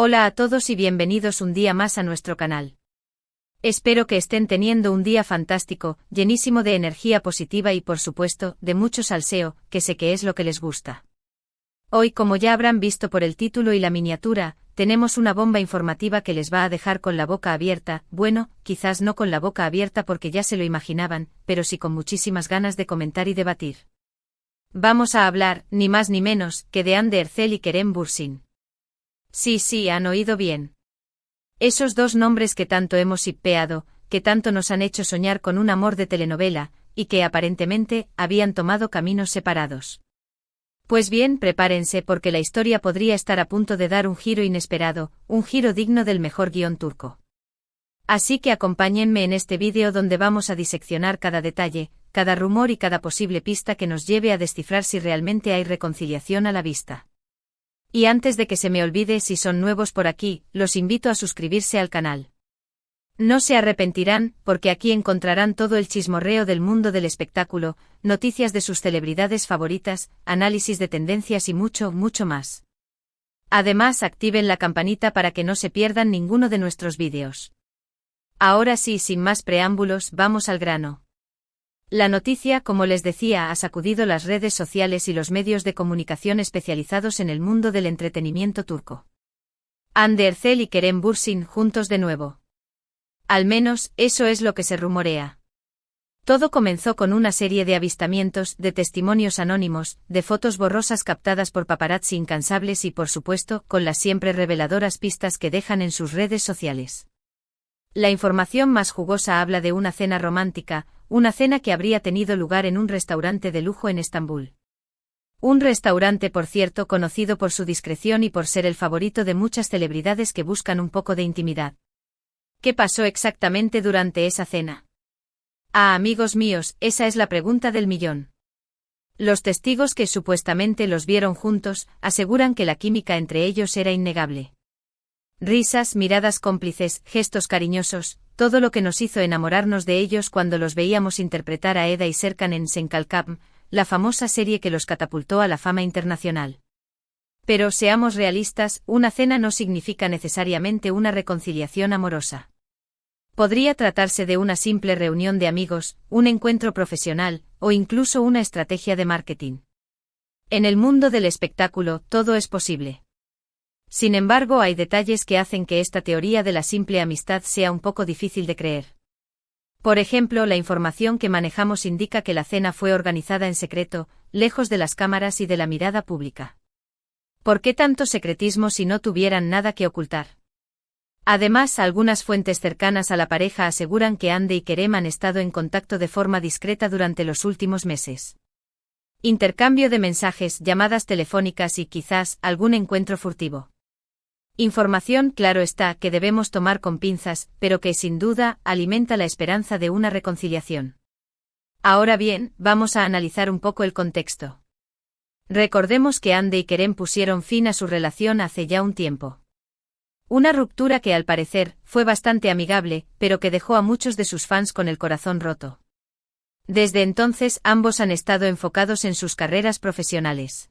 Hola a todos y bienvenidos un día más a nuestro canal. Espero que estén teniendo un día fantástico, llenísimo de energía positiva y por supuesto, de mucho salseo, que sé que es lo que les gusta. Hoy, como ya habrán visto por el título y la miniatura, tenemos una bomba informativa que les va a dejar con la boca abierta, bueno, quizás no con la boca abierta porque ya se lo imaginaban, pero sí con muchísimas ganas de comentar y debatir. Vamos a hablar, ni más ni menos, que de Hande Erçel y Kerem Bürsin. Sí, han oído bien. Esos dos nombres que tanto hemos hippeado, que tanto nos han hecho soñar con un amor de telenovela, y que aparentemente habían tomado caminos separados. Pues bien, prepárense porque la historia podría estar a punto de dar un giro inesperado, un giro digno del mejor guión turco. Así que acompáñenme en este vídeo donde vamos a diseccionar cada detalle, cada rumor y cada posible pista que nos lleve a descifrar si realmente hay reconciliación a la vista. Y antes de que se me olvide, si son nuevos por aquí, los invito a suscribirse al canal. No se arrepentirán, porque aquí encontrarán todo el chismorreo del mundo del espectáculo, noticias de sus celebridades favoritas, análisis de tendencias y mucho más. Además, activen la campanita para que no se pierdan ninguno de nuestros vídeos. Ahora sí, sin más preámbulos, vamos al grano. La noticia, como les decía, ha sacudido las redes sociales y los medios de comunicación especializados en el mundo del entretenimiento turco. Hande Erçel y Kerem Bürsin juntos de nuevo. Al menos, eso es lo que se rumorea. Todo comenzó con una serie de avistamientos, de testimonios anónimos, de fotos borrosas captadas por paparazzi incansables y, por supuesto, con las siempre reveladoras pistas que dejan en sus redes sociales. La información más jugosa habla de una cena romántica, una cena que habría tenido lugar en un restaurante de lujo en Estambul. Un restaurante, por cierto, conocido por su discreción y por ser el favorito de muchas celebridades que buscan un poco de intimidad. ¿Qué pasó exactamente durante esa cena? Amigos míos, esa es la pregunta del millón. Los testigos que supuestamente los vieron juntos, aseguran que la química entre ellos era innegable. Risas, miradas cómplices, gestos cariñosos, todo lo que nos hizo enamorarnos de ellos cuando los veíamos interpretar a Eda y Serkan en Sen Kalkam, la famosa serie que los catapultó a la fama internacional. Pero seamos realistas, una cena no significa necesariamente una reconciliación amorosa. Podría tratarse de una simple reunión de amigos, un encuentro profesional, o incluso una estrategia de marketing. En el mundo del espectáculo, todo es posible. Sin embargo, hay detalles que hacen que esta teoría de la simple amistad sea un poco difícil de creer. Por ejemplo, la información que manejamos indica que la cena fue organizada en secreto, lejos de las cámaras y de la mirada pública. ¿Por qué tanto secretismo si no tuvieran nada que ocultar? Además, algunas fuentes cercanas a la pareja aseguran que Hande y Kerem han estado en contacto de forma discreta durante los últimos meses. Intercambio de mensajes, llamadas telefónicas y quizás algún encuentro furtivo. Información, claro está, que debemos tomar con pinzas, pero que sin duda alimenta la esperanza de una reconciliación. Ahora bien, vamos a analizar un poco el contexto. Recordemos que Hande y Kerem pusieron fin a su relación hace ya un tiempo. Una ruptura que al parecer fue bastante amigable, pero que dejó a muchos de sus fans con el corazón roto. Desde entonces ambos han estado enfocados en sus carreras profesionales.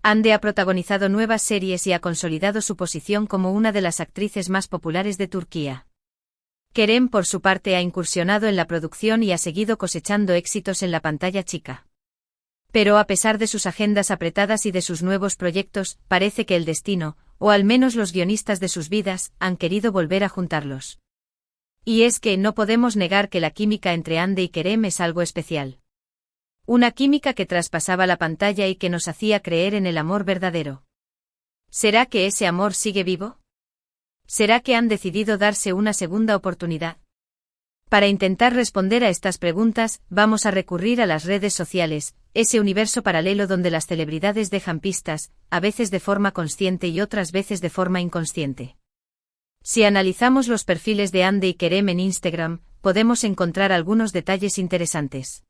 Hande ha protagonizado nuevas series y ha consolidado su posición como una de las actrices más populares de Turquía. Kerem, por su parte, ha incursionado en la producción y ha seguido cosechando éxitos en la pantalla chica. Pero a pesar de sus agendas apretadas y de sus nuevos proyectos, parece que el destino, o al menos los guionistas de sus vidas, han querido volver a juntarlos. Y es que no podemos negar que la química entre Hande y Kerem es algo especial. Una química que traspasaba la pantalla y que nos hacía creer en el amor verdadero. ¿Será que ese amor sigue vivo? ¿Será que han decidido darse una segunda oportunidad? Para intentar responder a estas preguntas, vamos a recurrir a las redes sociales, ese universo paralelo donde las celebridades dejan pistas, a veces de forma consciente y otras veces de forma inconsciente. Si analizamos los perfiles de Hande y Kerem en Instagram, podemos encontrar algunos detalles interesantes.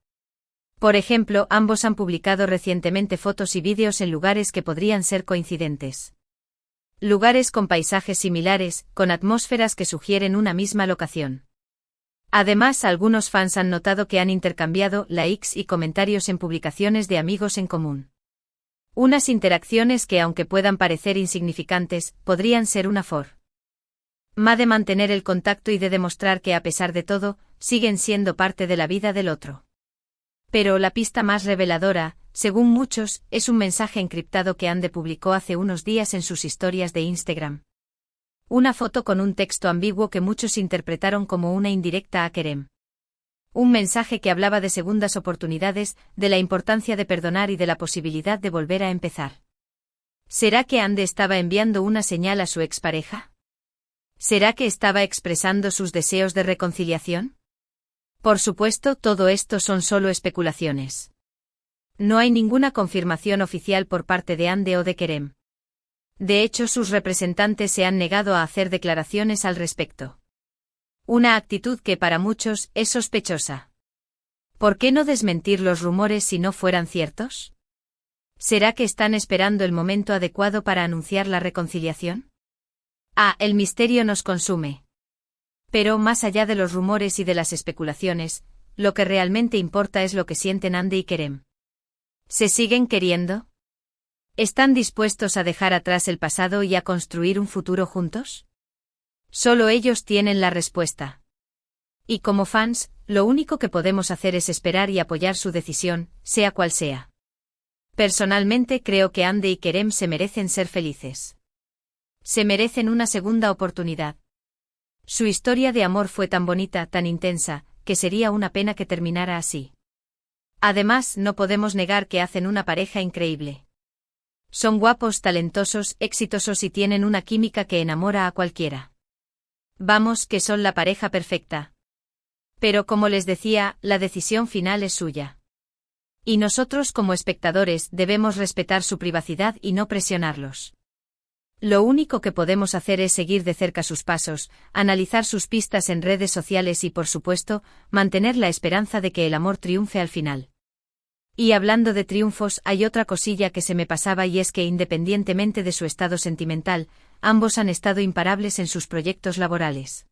Por ejemplo, ambos han publicado recientemente fotos y vídeos en lugares que podrían ser coincidentes. Lugares con paisajes similares, con atmósferas que sugieren una misma locación. Además, algunos fans han notado que han intercambiado likes y comentarios en publicaciones de amigos en común. Unas interacciones que, aunque puedan parecer insignificantes, podrían ser una forma de mantener el contacto y de demostrar que, a pesar de todo, siguen siendo parte de la vida del otro. Pero la pista más reveladora, según muchos, es un mensaje encriptado que Ande publicó hace unos días en sus historias de Instagram. Una foto con un texto ambiguo que muchos interpretaron como una indirecta a Kerem. Un mensaje que hablaba de segundas oportunidades, de la importancia de perdonar y de la posibilidad de volver a empezar. ¿Será que Ande estaba enviando una señal a su expareja? ¿Será que estaba expresando sus deseos de reconciliación? Por supuesto, todo esto son solo especulaciones. No hay ninguna confirmación oficial por parte de Ande o de Kerem. De hecho, sus representantes se han negado a hacer declaraciones al respecto. Una actitud que para muchos es sospechosa. ¿Por qué no desmentir los rumores si no fueran ciertos? ¿Será que están esperando el momento adecuado para anunciar la reconciliación? El misterio nos consume. Pero más allá de los rumores y de las especulaciones, lo que realmente importa es lo que sienten Ande y Kerem. ¿Se siguen queriendo? ¿Están dispuestos a dejar atrás el pasado y a construir un futuro juntos? Solo ellos tienen la respuesta. Y como fans, lo único que podemos hacer es esperar y apoyar su decisión, sea cual sea. Personalmente creo que Ande y Kerem se merecen ser felices. Se merecen una segunda oportunidad. Su historia de amor fue tan bonita, tan intensa, que sería una pena que terminara así. Además, no podemos negar que hacen una pareja increíble. Son guapos, talentosos, exitosos y tienen una química que enamora a cualquiera. Vamos, que son la pareja perfecta. Pero como les decía, la decisión final es suya. Y nosotros como espectadores debemos respetar su privacidad y no presionarlos. Lo único que podemos hacer es seguir de cerca sus pasos, analizar sus pistas en redes sociales y, por supuesto, mantener la esperanza de que el amor triunfe al final. Y hablando de triunfos, hay otra cosilla que se me pasaba y es que independientemente de su estado sentimental, ambos han estado imparables en sus proyectos laborales.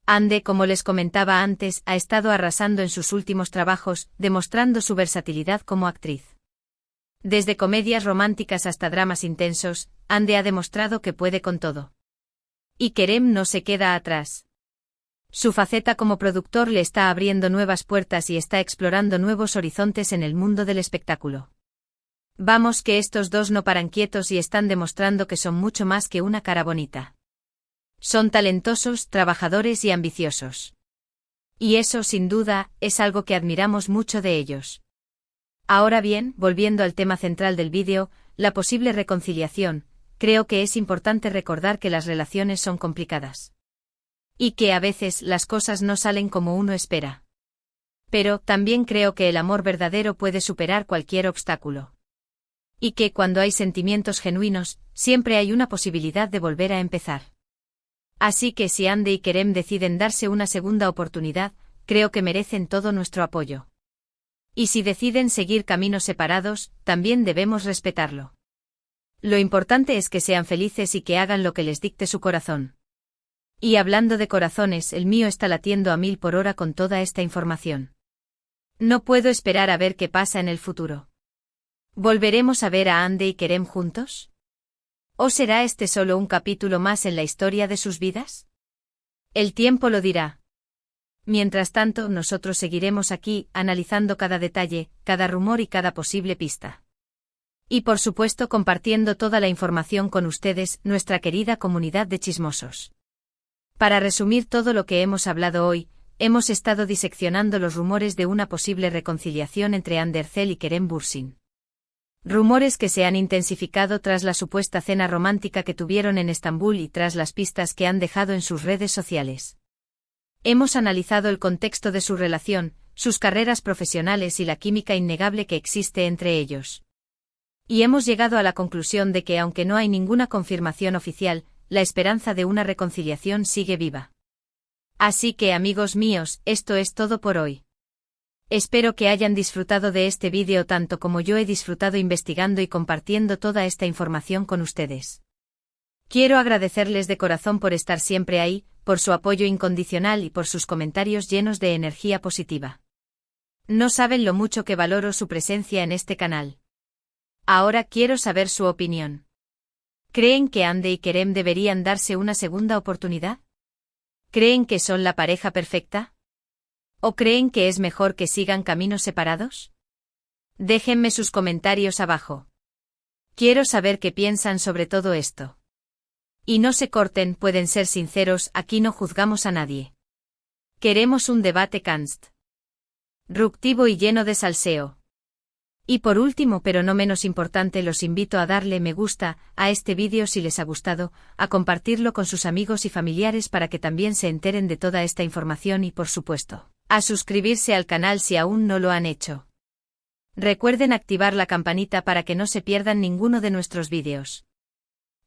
Ande, como les comentaba antes, ha estado arrasando en sus últimos trabajos, demostrando su versatilidad como actriz. Desde comedias románticas hasta dramas intensos, Ande ha demostrado que puede con todo. Y Kerem no se queda atrás. Su faceta como productor le está abriendo nuevas puertas y está explorando nuevos horizontes en el mundo del espectáculo. Vamos, que estos dos no paran quietos y están demostrando que son mucho más que una cara bonita. Son talentosos, trabajadores y ambiciosos. Y eso, sin duda, es algo que admiramos mucho de ellos. Ahora bien, volviendo al tema central del vídeo, la posible reconciliación, creo que es importante recordar que las relaciones son complicadas. Y que a veces las cosas no salen como uno espera. Pero también creo que el amor verdadero puede superar cualquier obstáculo. Y que cuando hay sentimientos genuinos, siempre hay una posibilidad de volver a empezar. Así que si Ande y Kerem deciden darse una segunda oportunidad, creo que merecen todo nuestro apoyo. Y si deciden seguir caminos separados, también debemos respetarlo. Lo importante es que sean felices y que hagan lo que les dicte su corazón. Y hablando de corazones, el mío está latiendo a 1000 por hora con toda esta información. No puedo esperar a ver qué pasa en el futuro. ¿Volveremos a ver a Ande y Kerem juntos? ¿O será este solo un capítulo más en la historia de sus vidas? El tiempo lo dirá. Mientras tanto, nosotros seguiremos aquí, analizando cada detalle, cada rumor y cada posible pista. Y por supuesto compartiendo toda la información con ustedes, nuestra querida comunidad de chismosos. Para resumir todo lo que hemos hablado hoy, hemos estado diseccionando los rumores de una posible reconciliación entre Ande Erçel y Kerem Bürsin. Rumores que se han intensificado tras la supuesta cena romántica que tuvieron en Estambul y tras las pistas que han dejado en sus redes sociales. Hemos analizado el contexto de su relación, sus carreras profesionales y la química innegable que existe entre ellos. Y hemos llegado a la conclusión de que aunque no hay ninguna confirmación oficial, la esperanza de una reconciliación sigue viva. Así que, amigos míos, esto es todo por hoy. Espero que hayan disfrutado de este vídeo tanto como yo he disfrutado investigando y compartiendo toda esta información con ustedes. Quiero agradecerles de corazón por estar siempre ahí, por su apoyo incondicional y por sus comentarios llenos de energía positiva. No saben lo mucho que valoro su presencia en este canal. Ahora quiero saber su opinión. ¿Creen que Hande y Kerem deberían darse una segunda oportunidad? ¿Creen que son la pareja perfecta? ¿O creen que es mejor que sigan caminos separados? Déjenme sus comentarios abajo. Quiero saber qué piensan sobre todo esto. Y no se corten, pueden ser sinceros, aquí no juzgamos a nadie. Queremos un debate constructivo y lleno de salseo. Y por último, pero no menos importante, los invito a darle me gusta a este vídeo si les ha gustado, a compartirlo con sus amigos y familiares para que también se enteren de toda esta información y, por supuesto, a suscribirse al canal si aún no lo han hecho. Recuerden activar la campanita para que no se pierdan ninguno de nuestros vídeos.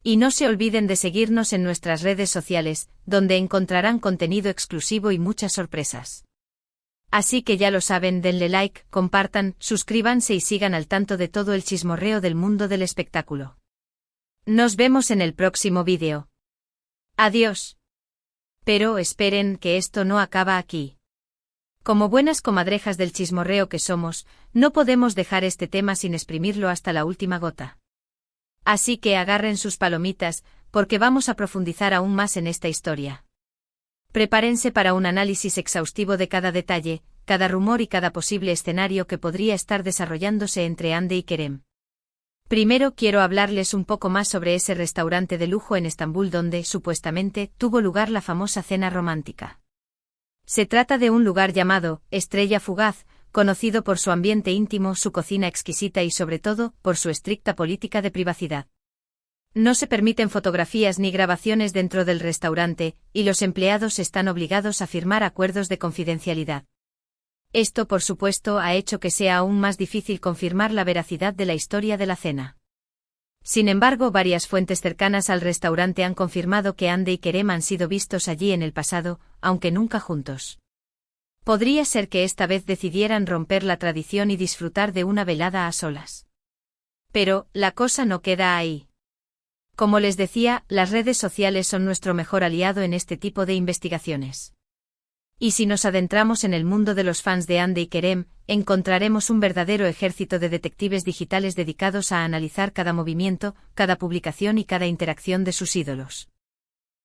Y no se olviden de seguirnos en nuestras redes sociales, donde encontrarán contenido exclusivo y muchas sorpresas. Así que ya lo saben, denle like, compartan, suscríbanse y sigan al tanto de todo el chismorreo del mundo del espectáculo. Nos vemos en el próximo vídeo. Adiós. Pero esperen, que esto no acaba aquí. Como buenas comadrejas del chismorreo que somos, no podemos dejar este tema sin exprimirlo hasta la última gota. Así que agarren sus palomitas, porque vamos a profundizar aún más en esta historia. Prepárense para un análisis exhaustivo de cada detalle, cada rumor y cada posible escenario que podría estar desarrollándose entre Hande y Kerem. Primero quiero hablarles un poco más sobre ese restaurante de lujo en Estambul donde, supuestamente, tuvo lugar la famosa cena romántica. Se trata de un lugar llamado Estrella Fugaz, conocido por su ambiente íntimo, su cocina exquisita y sobre todo, por su estricta política de privacidad. No se permiten fotografías ni grabaciones dentro del restaurante, y los empleados están obligados a firmar acuerdos de confidencialidad. Esto, por supuesto, ha hecho que sea aún más difícil confirmar la veracidad de la historia de la cena. Sin embargo, varias fuentes cercanas al restaurante han confirmado que Hande y Kerem han sido vistos allí en el pasado, aunque nunca juntos. Podría ser que esta vez decidieran romper la tradición y disfrutar de una velada a solas. Pero, la cosa no queda ahí. Como les decía, las redes sociales son nuestro mejor aliado en este tipo de investigaciones. Y si nos adentramos en el mundo de los fans de Hande y Kerem, encontraremos un verdadero ejército de detectives digitales dedicados a analizar cada movimiento, cada publicación y cada interacción de sus ídolos.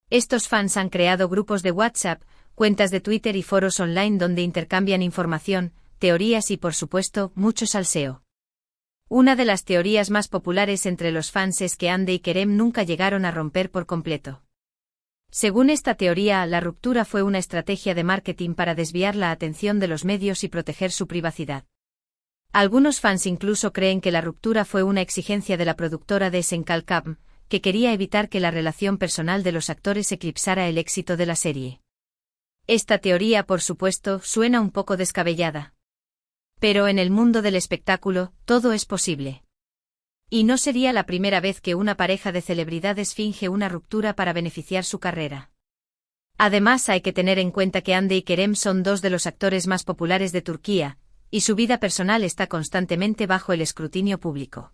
Estos fans han creado grupos de WhatsApp, cuentas de Twitter y foros online donde intercambian información, teorías y, por supuesto, mucho salseo. Una de las teorías más populares entre los fans es que Hande y Kerem nunca llegaron a romper por completo. Según esta teoría, la ruptura fue una estrategia de marketing para desviar la atención de los medios y proteger su privacidad. Algunos fans incluso creen que la ruptura fue una exigencia de la productora de Senkalkam, que quería evitar que la relación personal de los actores eclipsara el éxito de la serie. Esta teoría, por supuesto, suena un poco descabellada. Pero en el mundo del espectáculo, todo es posible. Y no sería la primera vez que una pareja de celebridades finge una ruptura para beneficiar su carrera. Además, hay que tener en cuenta que Hande y Kerem son dos de los actores más populares de Turquía, y su vida personal está constantemente bajo el escrutinio público.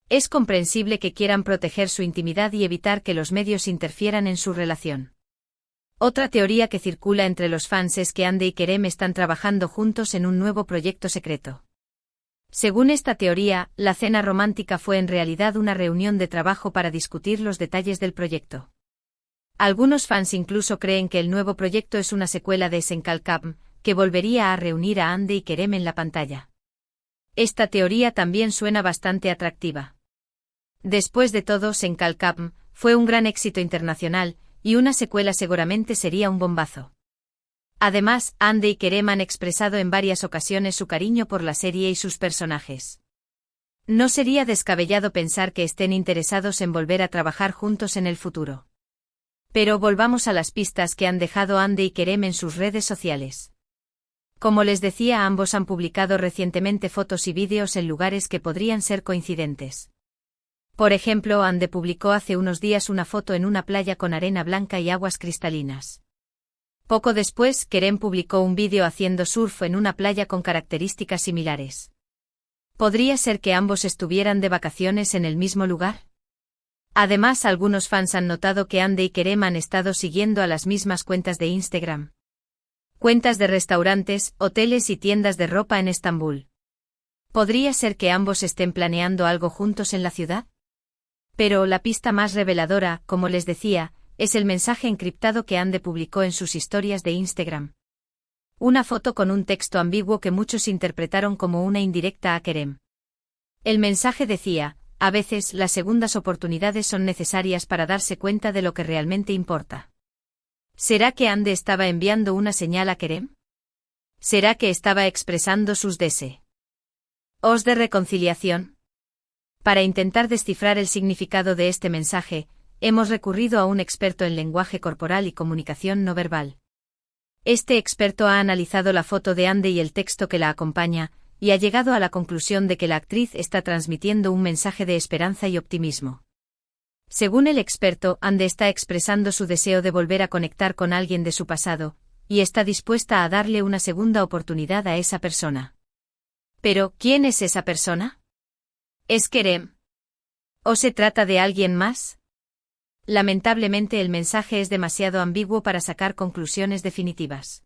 Es comprensible que quieran proteger su intimidad y evitar que los medios interfieran en su relación. Otra teoría que circula entre los fans es que Hande y Kerem están trabajando juntos en un nuevo proyecto secreto. Según esta teoría, la cena romántica fue en realidad una reunión de trabajo para discutir los detalles del proyecto. Algunos fans incluso creen que el nuevo proyecto es una secuela de Senkalkam, que volvería a reunir a Hande y Kerem en la pantalla. Esta teoría también suena bastante atractiva. Después de todo, Senkalkam fue un gran éxito internacional, y una secuela seguramente sería un bombazo. Además, Hande y Kerem han expresado en varias ocasiones su cariño por la serie y sus personajes. No sería descabellado pensar que estén interesados en volver a trabajar juntos en el futuro. Pero volvamos a las pistas que han dejado Hande y Kerem en sus redes sociales. Como les decía, ambos han publicado recientemente fotos y vídeos en lugares que podrían ser coincidentes. Por ejemplo, Hande publicó hace unos días una foto en una playa con arena blanca y aguas cristalinas. Poco después, Kerem publicó un vídeo haciendo surf en una playa con características similares. ¿Podría ser que ambos estuvieran de vacaciones en el mismo lugar? Además, algunos fans han notado que Hande y Kerem han estado siguiendo a las mismas cuentas de Instagram. Cuentas de restaurantes, hoteles y tiendas de ropa en Estambul. ¿Podría ser que ambos estén planeando algo juntos en la ciudad? Pero la pista más reveladora, como les decía, es el mensaje encriptado que Ande publicó en sus historias de Instagram. Una foto con un texto ambiguo que muchos interpretaron como una indirecta a Kerem. El mensaje decía: a veces las segundas oportunidades son necesarias para darse cuenta de lo que realmente importa. ¿Será que Ande estaba enviando una señal a Kerem? ¿Será que estaba expresando sus deseos de reconciliación? Para intentar descifrar el significado de este mensaje, hemos recurrido a un experto en lenguaje corporal y comunicación no verbal. Este experto ha analizado la foto de Ande y el texto que la acompaña, y ha llegado a la conclusión de que la actriz está transmitiendo un mensaje de esperanza y optimismo. Según el experto, Ande está expresando su deseo de volver a conectar con alguien de su pasado, y está dispuesta a darle una segunda oportunidad a esa persona. Pero, ¿quién es esa persona? ¿Es Kerem? ¿O se trata de alguien más? Lamentablemente el mensaje es demasiado ambiguo para sacar conclusiones definitivas.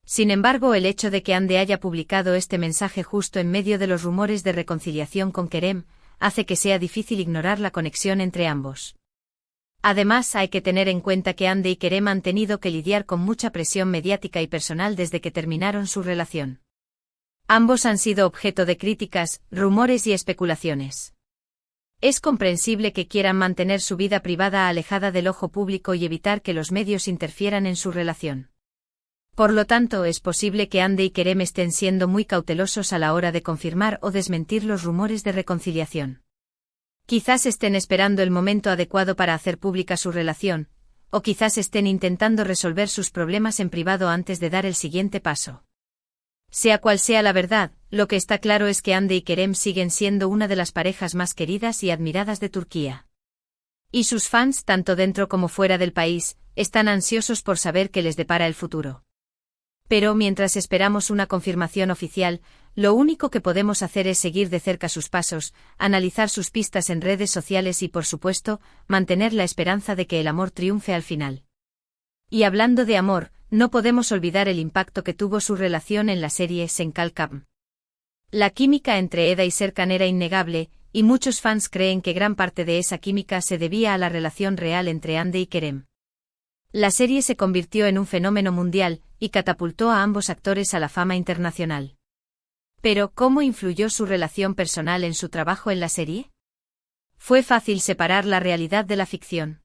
Sin embargo, el hecho de que Ande haya publicado este mensaje justo en medio de los rumores de reconciliación con Kerem, hace que sea difícil ignorar la conexión entre ambos. Además, hay que tener en cuenta que Ande y Kerem han tenido que lidiar con mucha presión mediática y personal desde que terminaron su relación. Ambos han sido objeto de críticas, rumores y especulaciones. Es comprensible que quieran mantener su vida privada alejada del ojo público y evitar que los medios interfieran en su relación. Por lo tanto, es posible que Ande y Kerem estén siendo muy cautelosos a la hora de confirmar o desmentir los rumores de reconciliación. Quizás estén esperando el momento adecuado para hacer pública su relación, o quizás estén intentando resolver sus problemas en privado antes de dar el siguiente paso. Sea cual sea la verdad, lo que está claro es que Ande y Kerem siguen siendo una de las parejas más queridas y admiradas de Turquía. Y sus fans, tanto dentro como fuera del país, están ansiosos por saber qué les depara el futuro. Pero mientras esperamos una confirmación oficial, lo único que podemos hacer es seguir de cerca sus pasos, analizar sus pistas en redes sociales y, por supuesto, mantener la esperanza de que el amor triunfe al final. Y hablando de amor, no podemos olvidar el impacto que tuvo su relación en la serie Senkalkam. La química entre Eda y Serkan era innegable, y muchos fans creen que gran parte de esa química se debía a la relación real entre Ande y Kerem. La serie se convirtió en un fenómeno mundial, y catapultó a ambos actores a la fama internacional. Pero, ¿cómo influyó su relación personal en su trabajo en la serie? ¿Fue fácil separar la realidad de la ficción?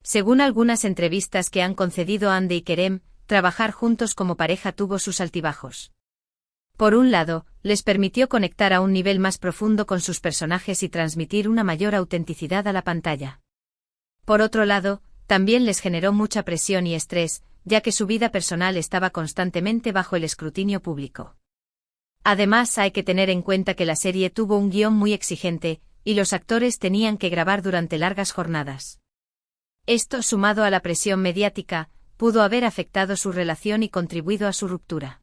Según algunas entrevistas que han concedido Ande y Kerem, trabajar juntos como pareja tuvo sus altibajos. Por un lado, les permitió conectar a un nivel más profundo con sus personajes y transmitir una mayor autenticidad a la pantalla. Por otro lado, también les generó mucha presión y estrés, ya que su vida personal estaba constantemente bajo el escrutinio público. Además, hay que tener en cuenta que la serie tuvo un guión muy exigente, y los actores tenían que grabar durante largas jornadas. Esto, sumado a la presión mediática, pudo haber afectado su relación y contribuido a su ruptura.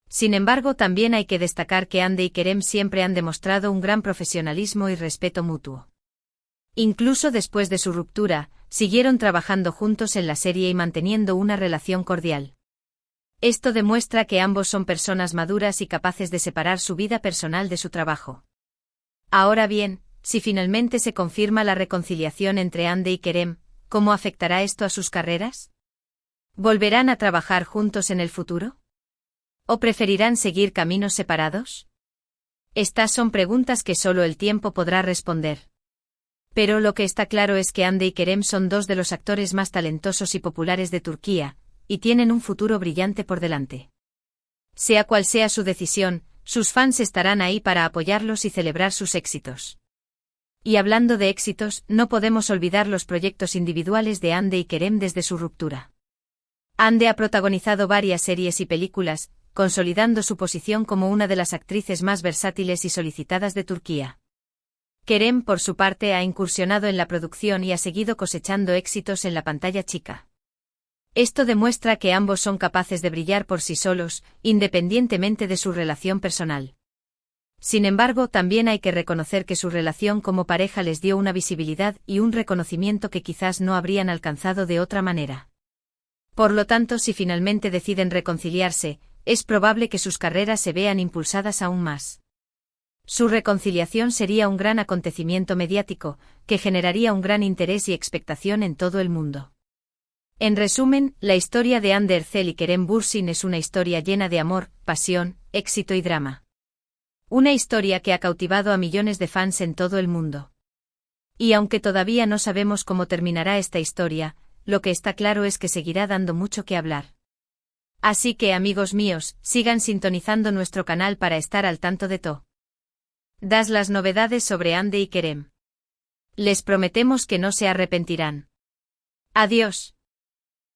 Sin embargo, también hay que destacar que Ande y Kerem siempre han demostrado un gran profesionalismo y respeto mutuo. Incluso después de su ruptura, siguieron trabajando juntos en la serie y manteniendo una relación cordial. Esto demuestra que ambos son personas maduras y capaces de separar su vida personal de su trabajo. Ahora bien, si finalmente se confirma la reconciliación entre Ande y Kerem, ¿cómo afectará esto a sus carreras? ¿Volverán a trabajar juntos en el futuro? ¿O preferirán seguir caminos separados? Estas son preguntas que solo el tiempo podrá responder. Pero lo que está claro es que Ande y Kerem son dos de los actores más talentosos y populares de Turquía, y tienen un futuro brillante por delante. Sea cual sea su decisión, sus fans estarán ahí para apoyarlos y celebrar sus éxitos. Y hablando de éxitos, no podemos olvidar los proyectos individuales de Ande y Kerem desde su ruptura. Ande ha protagonizado varias series y películas, consolidando su posición como una de las actrices más versátiles y solicitadas de Turquía. Kerem, por su parte, ha incursionado en la producción y ha seguido cosechando éxitos en la pantalla chica. Esto demuestra que ambos son capaces de brillar por sí solos, independientemente de su relación personal. Sin embargo, también hay que reconocer que su relación como pareja les dio una visibilidad y un reconocimiento que quizás no habrían alcanzado de otra manera. Por lo tanto, si finalmente deciden reconciliarse, es probable que sus carreras se vean impulsadas aún más. Su reconciliación sería un gran acontecimiento mediático, que generaría un gran interés y expectación en todo el mundo. En resumen, la historia de Ander Erzel y Kerem Bürsin es una historia llena de amor, pasión, éxito y drama. Una historia que ha cautivado a millones de fans en todo el mundo. Y aunque todavía no sabemos cómo terminará esta historia, lo que está claro es que seguirá dando mucho que hablar. Así que, amigos míos, sigan sintonizando nuestro canal para estar al tanto de todas las novedades sobre Hande y Kerem. Les prometemos que no se arrepentirán. Adiós.